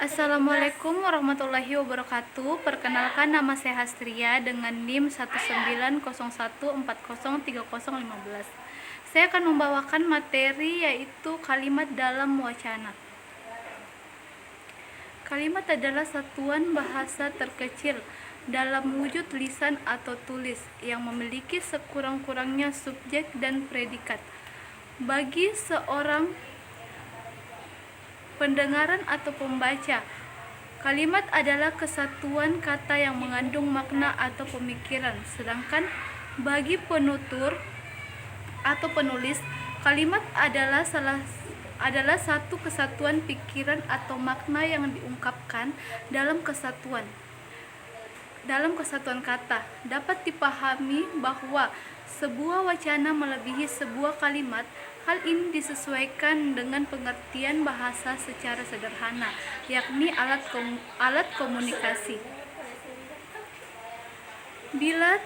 Assalamualaikum warahmatullahi wabarakatuh. Perkenalkan, nama saya Hastria dengan NIM 19014030015. Saya akan membawakan materi yaitu kalimat dalam wacana. Kalimat adalah satuan bahasa terkecil dalam wujud lisan atau tulis yang memiliki sekurang-kurangnya subjek dan predikat. Bagi seorang pendengaran atau pembaca, kalimat adalah kesatuan kata yang mengandung makna atau pemikiran. Sedangkan bagi penutur atau penulis, kalimat adalah satu kesatuan pikiran atau makna yang diungkapkan dalam kesatuan kata. Dapat dipahami bahwa sebuah wacana melebihi sebuah kalimat. Hal ini disesuaikan dengan pengertian bahasa secara sederhana, yakni alat komunikasi. Bila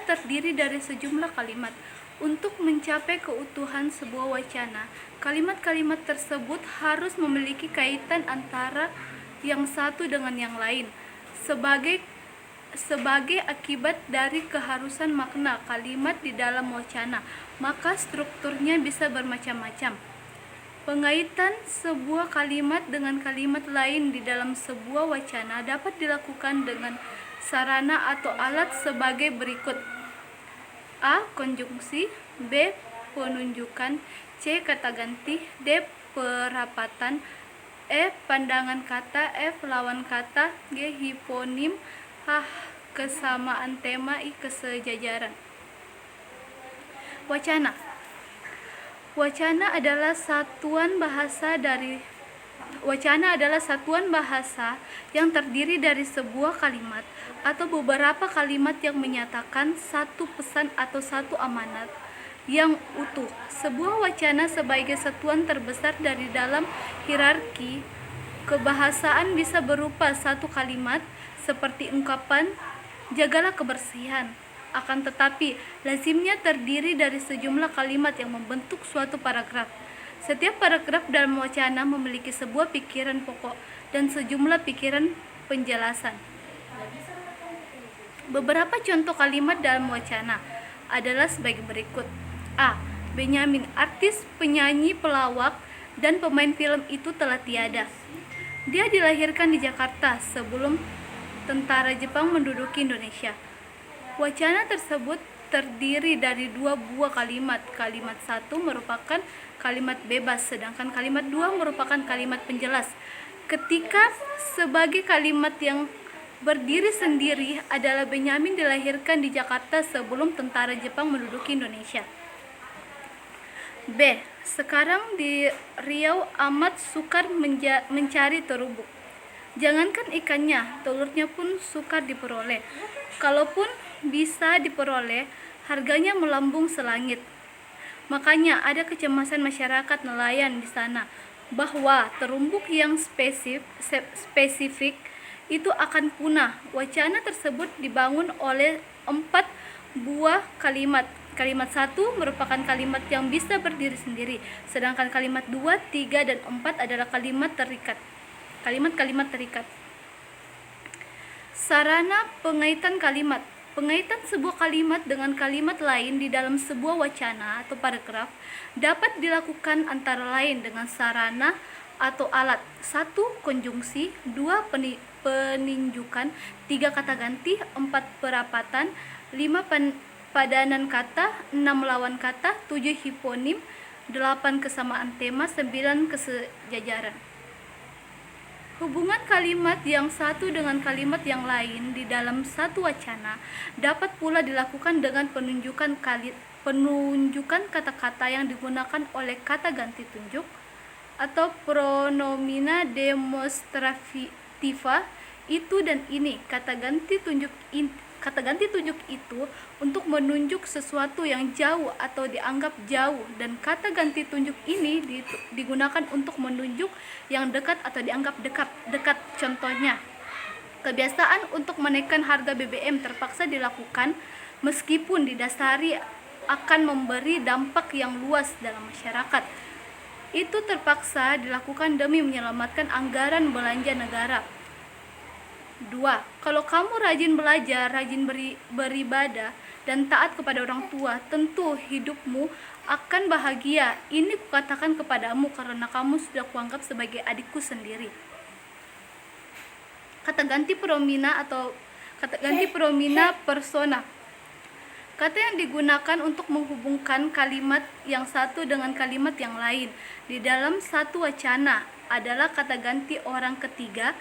terdiri dari sejumlah kalimat. Untuk mencapai keutuhan sebuah wacana, kalimat-kalimat tersebut harus memiliki kaitan antara yang satu dengan yang lain. Sebagai akibat dari keharusan makna kalimat di dalam wacana, maka strukturnya bisa bermacam-macam. Pengaitan sebuah kalimat dengan kalimat lain di dalam sebuah wacana dapat dilakukan dengan sarana atau alat sebagai berikut: A. Konjungsi, B. Penunjukan, C. Kata ganti, D. Perapatan, E. Pandangan kata, F. Lawan kata, G. Hiponim, H. Kesamaan tema, I. Kesejajaran. Wacana. Wacana adalah satuan bahasa yang terdiri dari sebuah kalimat atau beberapa kalimat yang menyatakan satu pesan atau satu amanat yang utuh. Sebuah wacana sebagai satuan terbesar dari dalam hierarki kebahasaan bisa berupa satu kalimat seperti ungkapan jagalah kebersihan. Akan tetapi, lazimnya terdiri dari sejumlah kalimat yang membentuk suatu paragraf. Setiap paragraf dalam wacana memiliki sebuah pikiran pokok dan sejumlah pikiran penjelasan. Beberapa contoh kalimat dalam wacana adalah sebagai berikut. A. Benyamin, artis, penyanyi, pelawak, dan pemain film itu telah tiada. Dia dilahirkan di Jakarta sebelum tentara Jepang menduduki Indonesia. Wacana tersebut terdiri dari dua buah kalimat. Kalimat satu merupakan kalimat bebas, sedangkan kalimat dua merupakan kalimat penjelas. Ketika sebagai kalimat yang berdiri sendiri adalah Benyamin dilahirkan di Jakarta sebelum tentara Jepang menduduki Indonesia. B. Sekarang di Riau amat sukar mencari terumbu. Jangankan ikannya, telurnya pun sukar diperoleh. Kalaupun bisa diperoleh, harganya melambung selangit. Makanya ada kecemasan masyarakat nelayan di sana bahwa terumbuk yang spesifik itu akan punah. Wacana tersebut dibangun oleh 4 buah kalimat. Kalimat 1 merupakan kalimat yang bisa berdiri sendiri, sedangkan kalimat 2, 3, dan 4 adalah kalimat terikat. Kalimat-kalimat terikat. Sarana pengaitan kalimat. Pengaitan sebuah kalimat dengan kalimat lain di dalam sebuah wacana atau paragraf dapat dilakukan antara lain dengan sarana atau alat. 1. Konjungsi, 2. Peninjukan, 3. Kata ganti, 4. Perapatan, 5. Padanan kata, 6. Lawan kata, 7. Hiponim, 8. Kesamaan tema, 9. Kesejajaran. Hubungan kalimat yang satu dengan kalimat yang lain di dalam satu wacana dapat pula dilakukan dengan penunjukan kata-kata yang digunakan oleh kata ganti tunjuk atau pronomina demonstrativa itu dan ini. Kata ganti tunjuk itu untuk menunjuk sesuatu yang jauh atau dianggap jauh, dan kata ganti tunjuk ini digunakan untuk menunjuk yang dekat atau dianggap dekat. Contohnya, kebiasaan untuk menaikkan harga BBM terpaksa dilakukan meskipun didasari akan memberi dampak yang luas dalam masyarakat. Itu terpaksa dilakukan demi menyelamatkan anggaran belanja negara. 2. Kalau kamu rajin belajar, rajin beribadah, dan taat kepada orang tua, tentu hidupmu akan bahagia. Ini kukatakan kepadamu karena kamu sudah kuanggap sebagai adikku sendiri. Kata ganti promina atau kata ganti promina persona. Kata yang digunakan untuk menghubungkan kalimat yang satu dengan kalimat yang lain di dalam satu wacana adalah kata ganti orang ketiga,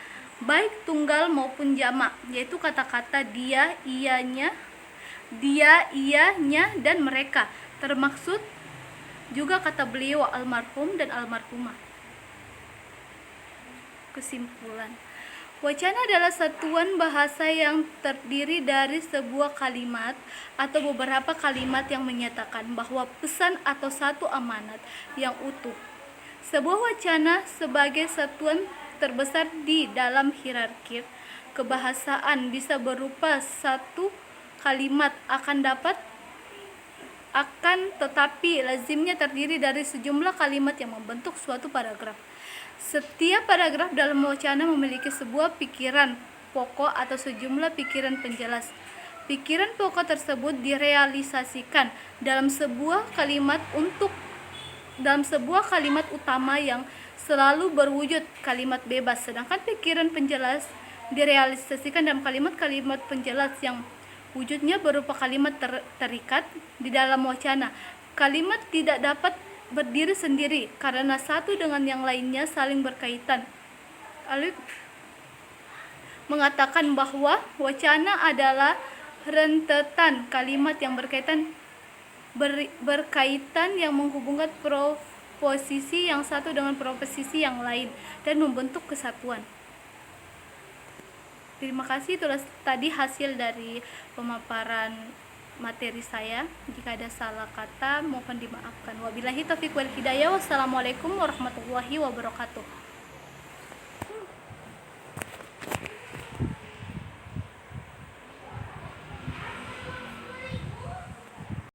baik tunggal maupun jamak, yaitu kata-kata dia, ianya, dan mereka. Termaksud juga kata beliau almarhum dan almarhumah. Kesimpulan, wacana adalah satuan bahasa yang terdiri dari sebuah kalimat atau beberapa kalimat yang menyatakan bahwa pesan atau satu amanat yang utuh. Sebuah wacana sebagai satuan terbesar di dalam hierarki kebahasaan bisa berupa satu kalimat tetapi lazimnya terdiri dari sejumlah kalimat yang membentuk suatu paragraf. Setiap paragraf dalam wacana memiliki sebuah pikiran pokok atau sejumlah pikiran penjelas. Pikiran pokok tersebut direalisasikan dalam sebuah kalimat utama yang selalu berwujud kalimat bebas, sedangkan pikiran penjelas direalisasikan dalam kalimat-kalimat penjelas yang wujudnya berupa kalimat terikat di dalam wacana. Kalimat tidak dapat berdiri sendiri karena satu dengan yang lainnya saling berkaitan. Alif mengatakan bahwa wacana adalah rentetan kalimat yang berkaitan yang menghubungkan proposisi yang satu dengan proposisi yang lain dan membentuk kesatuan. Terima kasih, itulah tadi hasil dari pemaparan materi saya. Jika ada salah kata mohon dimaafkan. Wabillahi taufiq wal hidayah. Wassalamualaikum warahmatullahi wabarakatuh.